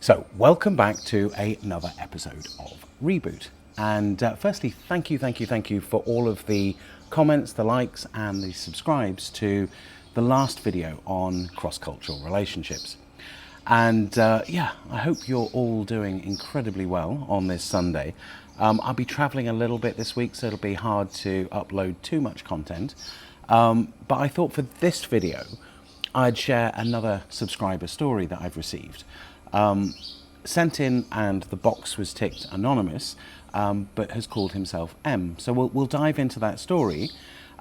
So, welcome back to another episode of Reboot. And firstly, thank you for all of the comments, the likes, and the subscribes to the last video on cross-cultural relationships. And yeah, I hope you're all doing incredibly well on this Sunday. I'll be traveling a little bit this week, so it'll be hard to upload too much content. But I thought for this video, I'd share another subscriber story that I've received. Sent in, and the box was ticked anonymous, but has called himself M. So we'll dive into that story.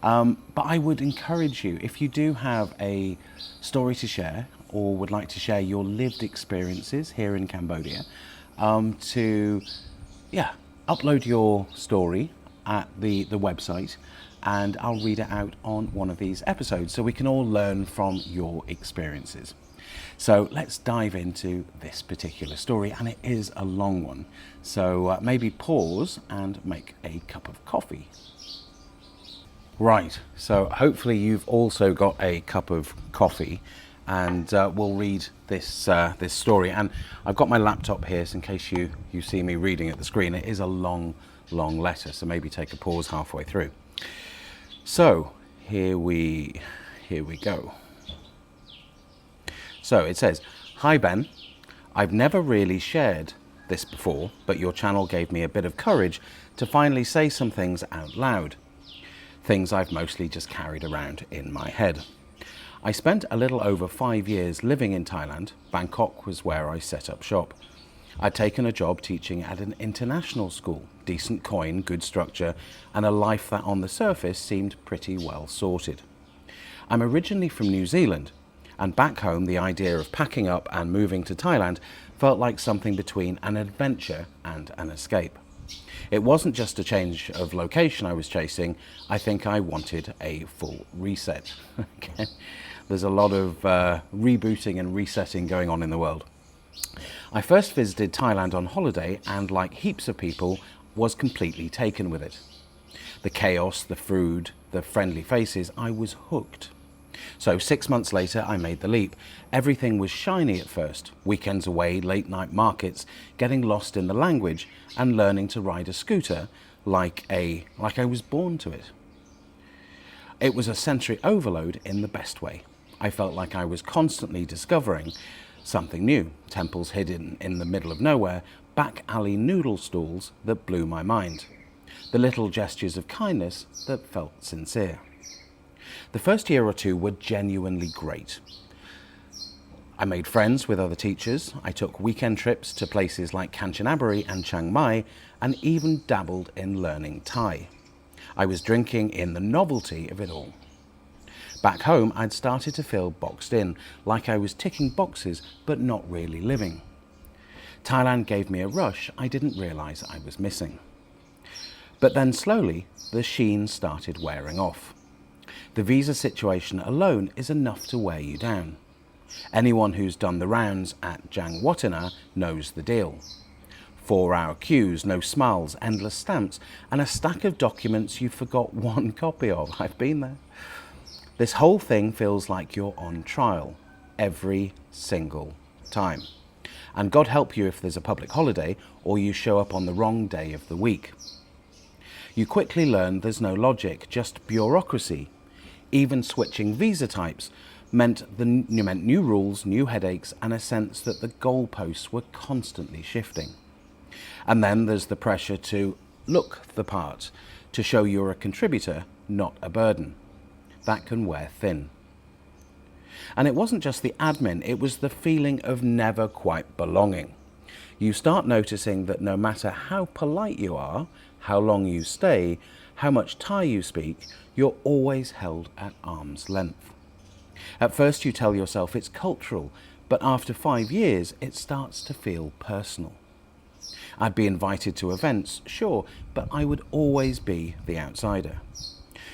But I would encourage you, if you do have a story to share or would like to share your lived experiences here in Cambodia, to upload your story at the website, and I'll read it out on one of these episodes so we can all learn from your experiences. So let's dive into this particular story, and it is a long one. So maybe pause and make a cup of coffee. Right, so hopefully you've also got a cup of coffee, and we'll read this this story. And I've got my laptop here, so in case you see me reading at the screen, it is a long letter, so maybe take a pause halfway through. So here we go. So it says, "Hi Ben, I've never really shared this before, but your channel gave me a bit of courage to finally say some things out loud. Things I've mostly just carried around in my head. I spent a little over 5 years living in Thailand. Bangkok was where I set up shop. I'd taken a job teaching at an international school, decent coin, good structure, and a life that on the surface seemed pretty well sorted. I'm originally from New Zealand, and back home the idea of packing up and moving to Thailand felt like something between an adventure and an escape. It wasn't just a change of location I was chasing, I think I wanted a full reset." Okay. There's a lot of rebooting and resetting going on in the world. "I first visited Thailand on holiday, and like heaps of people, was completely taken with it. The chaos, the food, the friendly faces, I was hooked. So 6 months later, I made the leap. Everything was shiny at first. Weekends away, late night markets, getting lost in the language, and learning to ride a scooter like I was born to it. It was a sensory overload in the best way. I felt like I was constantly discovering something new. Temples hidden in the middle of nowhere, back alley noodle stalls that blew my mind. The little gestures of kindness that felt sincere. The first year or two were genuinely great. I made friends with other teachers. I took weekend trips to places like Kanchanaburi and Chiang Mai, and even dabbled in learning Thai. I was drinking in the novelty of it all. Back home, I'd started to feel boxed in, like I was ticking boxes but not really living. Thailand gave me a rush I didn't realize I was missing. But then slowly, the sheen started wearing off. The visa situation alone is enough to wear you down. Anyone who's done the rounds at Jang Watana knows the deal. 4-hour queues, no smiles, endless stamps, and a stack of documents you forgot one copy of. I've been there. This whole thing feels like you're on trial every single time. And God help you if there's a public holiday or you show up on the wrong day of the week. You quickly learn there's no logic, just bureaucracy. Even switching visa types meant new rules, new headaches, and a sense that the goalposts were constantly shifting. And then there's the pressure to look the part, to show you're a contributor, not a burden. That can wear thin. And it wasn't just the admin, it was the feeling of never quite belonging. You start noticing that no matter how polite you are, how long you stay, how much Thai you speak, you're always held at arm's length. At first you tell yourself it's cultural, but after 5 years it starts to feel personal. I'd be invited to events, sure, but I would always be the outsider.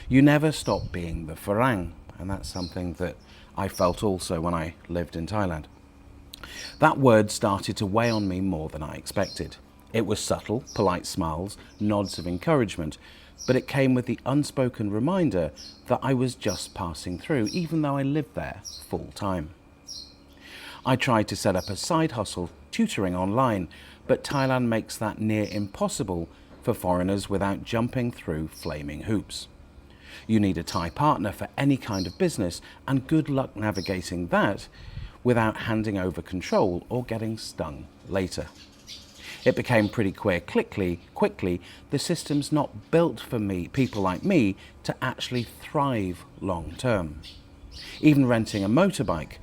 You never stop being the farang, and that's something that I felt also when I lived in Thailand. That word started to weigh on me more than I expected. It was subtle, polite smiles, nods of encouragement, but it came with the unspoken reminder that I was just passing through, even though I lived there full time. I tried to set up a side hustle, tutoring online, but Thailand makes that near impossible for foreigners without jumping through flaming hoops. You need a Thai partner for any kind of business, and good luck navigating that without handing over control or getting stung later. It became pretty clear quickly the system's not built for people like me to actually thrive long term. Even renting a motorbike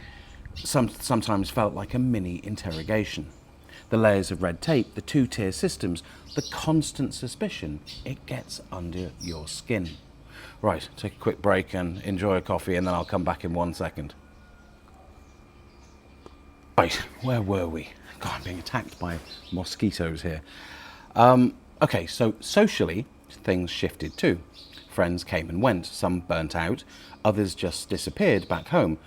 sometimes felt like a mini interrogation. The layers of red tape, the two-tier systems, the constant suspicion, it gets under your skin. Right, take a quick break and enjoy a coffee, and then I'll come back in 1 second. Right, where were we? God, I'm being attacked by mosquitoes here. Okay, so socially, things shifted too. Friends came and went, some burnt out, others just disappeared back home,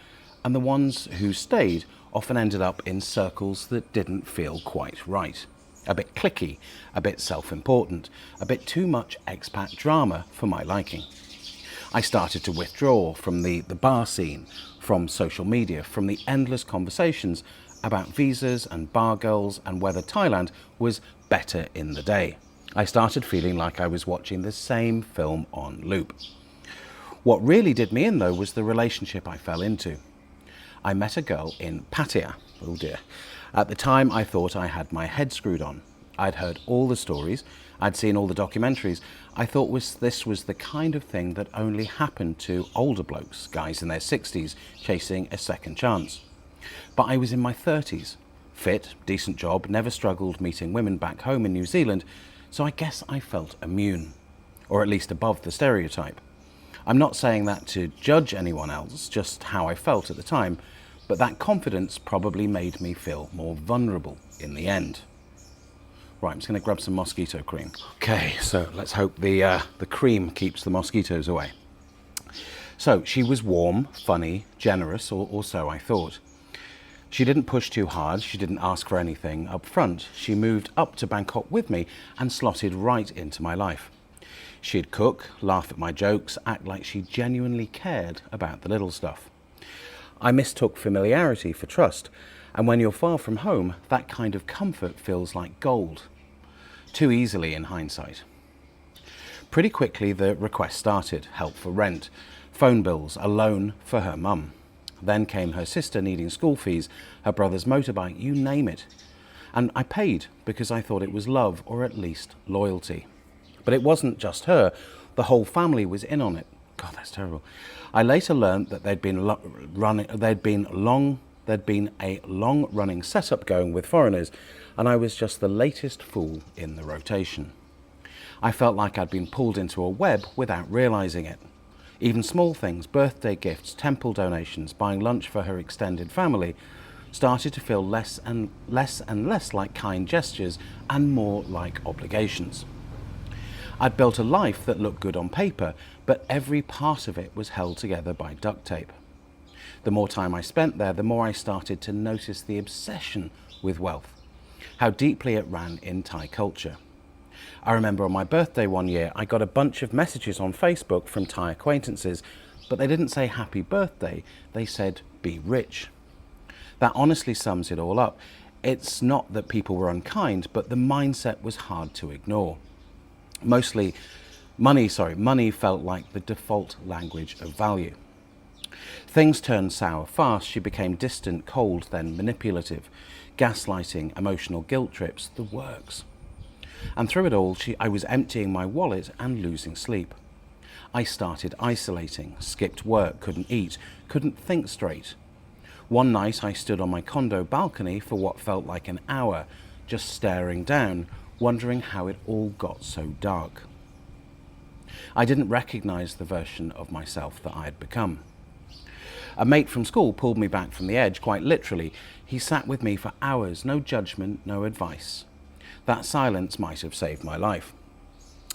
and the ones who stayed often ended up in circles that didn't feel quite right. A bit cliquey, a bit self-important, a bit too much expat drama for my liking. I started to withdraw from the bar scene, from social media, from the endless conversations about visas and bar girls and whether Thailand was better in the day. I started feeling like I was watching the same film on loop. What really did me in, though, was the relationship I fell into. I met a girl in Pattaya. Oh dear. At the time, I thought I had my head screwed on. I'd heard all the stories. I'd seen all the documentaries. I thought this was the kind of thing that only happened to older blokes, guys in their 60s, chasing a second chance. But I was in my 30s. Fit, decent job, never struggled meeting women back home in New Zealand, so I guess I felt immune, or at least above the stereotype. I'm not saying that to judge anyone else, just how I felt at the time, but that confidence probably made me feel more vulnerable in the end. Right, I'm just going to grab some mosquito cream. Okay, so let's hope the cream keeps the mosquitoes away. So she was warm, funny, generous, or so I thought. She didn't push too hard, she didn't ask for anything up front. She moved up to Bangkok with me and slotted right into my life. She'd cook, laugh at my jokes, act like she genuinely cared about the little stuff. I mistook familiarity for trust, and when you're far from home, that kind of comfort feels like gold. Too easily in hindsight. Pretty quickly the request started: help for rent, phone bills, a loan for her mum. Then came her sister needing school fees, her brother's motorbike, you name it. And I paid because I thought it was love, or at least loyalty. But it wasn't just her, the whole family was in on it. God, that's terrible. I later learned that there'd been a long-running setup going with foreigners, and I was just the latest fool in the rotation. I felt like I'd been pulled into a web without realizing it. Even small things, birthday gifts, temple donations, buying lunch for her extended family, started to feel less and less like kind gestures and more like obligations. I'd built a life that looked good on paper, but every part of it was held together by duct tape. The more time I spent there, the more I started to notice the obsession with wealth, how deeply it ran in Thai culture. I remember on my birthday one year, I got a bunch of messages on Facebook from Thai acquaintances, but they didn't say happy birthday, they said be rich. That honestly sums it all up. It's not that people were unkind, but the mindset was hard to ignore. Money felt like the default language of value. Things turned sour fast. She became distant, cold, then manipulative. Gaslighting, emotional guilt trips, the works. And through it all, I was emptying my wallet and losing sleep. I started isolating, skipped work, couldn't eat, couldn't think straight. One night I stood on my condo balcony for what felt like an hour, just staring down, wondering how it all got so dark. I didn't recognize the version of myself that I had become. A mate from school pulled me back from the edge, quite literally. He sat with me for hours, no judgment, no advice. That silence might have saved my life.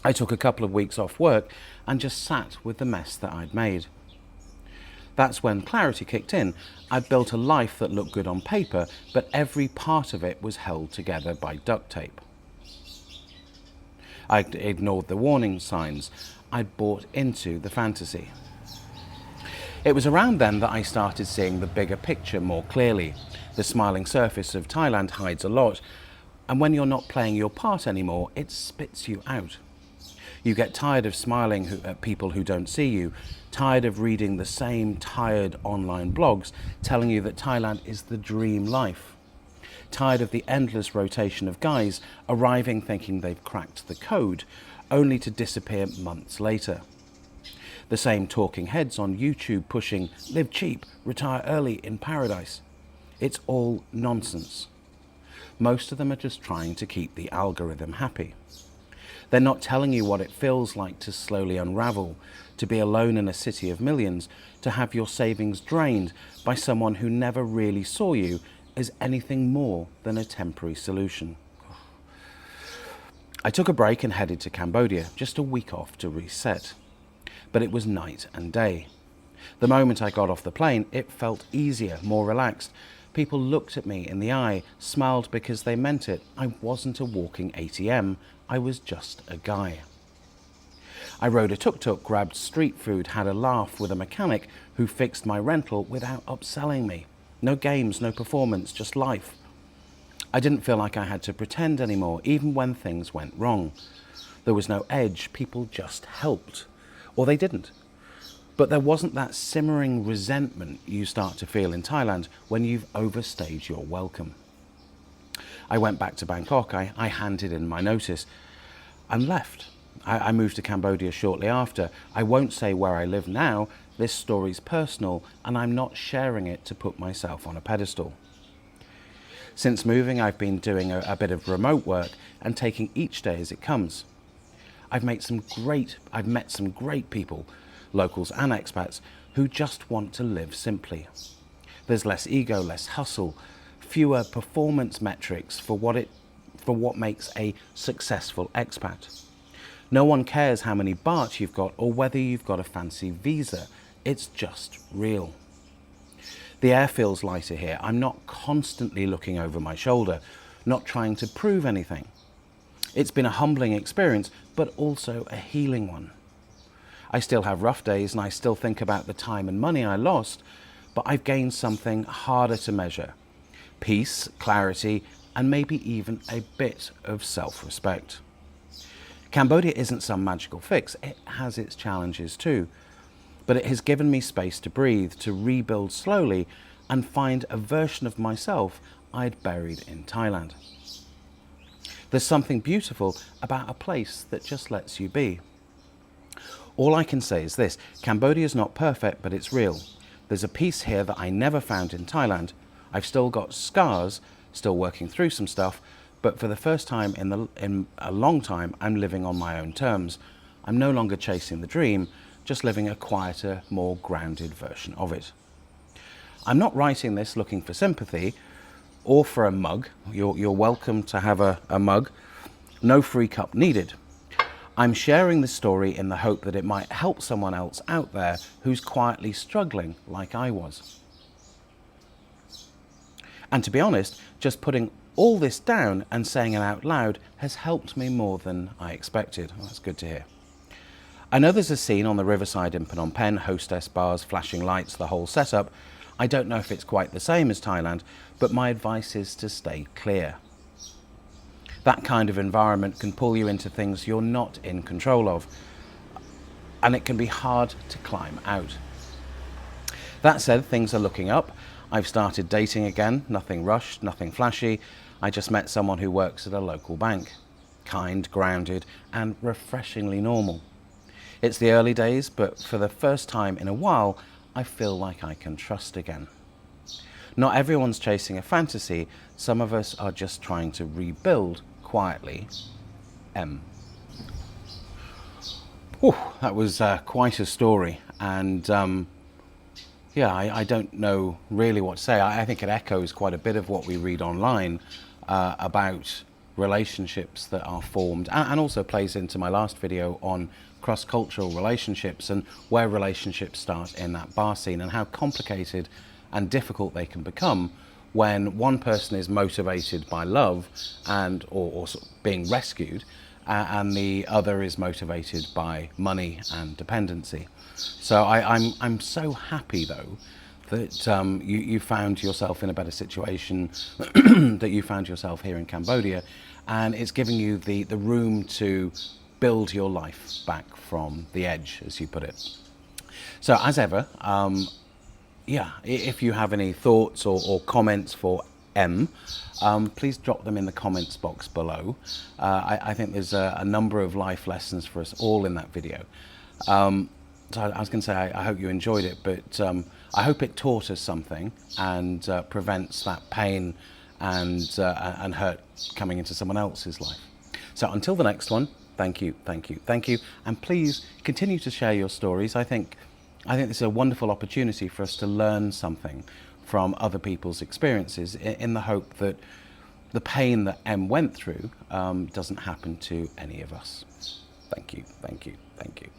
I took a couple of weeks off work and just sat with the mess that I'd made. That's when clarity kicked in. I'd built a life that looked good on paper, but every part of it was held together by duct tape. I ignored the warning signs. I'd bought into the fantasy. It was around then that I started seeing the bigger picture more clearly. The smiling surface of Thailand hides a lot, and when you're not playing your part anymore, it spits you out. You get tired of smiling at people who don't see you, tired of reading the same tired online blogs telling you that Thailand is the dream life, tired of the endless rotation of guys arriving thinking they've cracked the code, only to disappear months later. The same talking heads on YouTube pushing live cheap, retire early in paradise. It's all nonsense. Most of them are just trying to keep the algorithm happy. They're not telling you what it feels like to slowly unravel, to be alone in a city of millions, to have your savings drained by someone who never really saw you as anything more than a temporary solution. I took a break and headed to Cambodia, just a week off to reset. But it was night and day. The moment I got off the plane, it felt easier, more relaxed. People looked at me in the eye, smiled because they meant it. I wasn't a walking ATM, I was just a guy. I rode a tuk-tuk, grabbed street food, had a laugh with a mechanic who fixed my rental without upselling me. No games, no performance, just life. I didn't feel like I had to pretend anymore, even when things went wrong. There was no edge, people just helped. Or they didn't. But there wasn't that simmering resentment you start to feel in Thailand when you've overstayed your welcome. I went back to Bangkok, I handed in my notice and left. I moved to Cambodia shortly after. I won't say where I live now, this story's personal and I'm not sharing it to put myself on a pedestal. Since moving, I've been doing a bit of remote work and taking each day as it comes. I've met some great people, locals and expats, who just want to live simply. There's less ego, less hustle, fewer performance metrics for what makes a successful expat. No one cares how many baht you've got or whether you've got a fancy visa. It's just real. The air feels lighter here. I'm not constantly looking over my shoulder, not trying to prove anything. It's been a humbling experience, but also a healing one. I still have rough days and I still think about the time and money I lost, but I've gained something harder to measure. Peace, clarity, and maybe even a bit of self-respect. Cambodia isn't some magical fix. It has its challenges too, but it has given me space to breathe, to rebuild slowly and find a version of myself I'd buried in Thailand. There's something beautiful about a place that just lets you be. All I can say is this: Cambodia is not perfect, but it's real. There's a peace here that I never found in Thailand. I've still got scars, still working through some stuff, but for the first time in a long time, I'm living on my own terms. I'm no longer chasing the dream, just living a quieter, more grounded version of it. I'm not writing this looking for sympathy or for a mug. You're welcome to have a mug. No free cup needed. I'm sharing this story in the hope that it might help someone else out there who's quietly struggling like I was. And to be honest, just putting all this down and saying it out loud has helped me more than I expected. Well, that's good to hear. I know there's a scene on the riverside in Phnom Penh, hostess bars, flashing lights, the whole setup. I don't know if it's quite the same as Thailand, but my advice is to stay clear. That kind of environment can pull you into things you're not in control of, and it can be hard to climb out. That said, things are looking up. I've started dating again, nothing rushed, nothing flashy. I just met someone who works at a local bank. Kind, grounded, and refreshingly normal. It's the early days, but for the first time in a while, I feel like I can trust again. Not everyone's chasing a fantasy. Some of us are just trying to rebuild quietly. That was quite a story, and yeah, I don't know really what to say. I think it echoes quite a bit of what we read online about relationships that are formed, and also plays into my last video on cross-cultural relationships and where relationships start in that bar scene and how complicated and difficult they can become when one person is motivated by love and or sort of being rescued, and the other is motivated by money and dependency. So I'm so happy though that you found yourself in a better situation, that you found yourself here in Cambodia, and it's giving you the room to build your life back from the edge, as you put it. So as ever, yeah, if you have any thoughts or comments for M, please drop them in the comments box below. I think there's a number of life lessons for us all in that video. So I was going to say, I hope you enjoyed it, but I hope it taught us something and prevents that pain and hurt coming into someone else's life. So until the next one, thank you, thank you, thank you. And please continue to share your stories. I think this is a wonderful opportunity for us to learn something from other people's experiences in the hope that the pain that M went through doesn't happen to any of us. Thank you, thank you, thank you.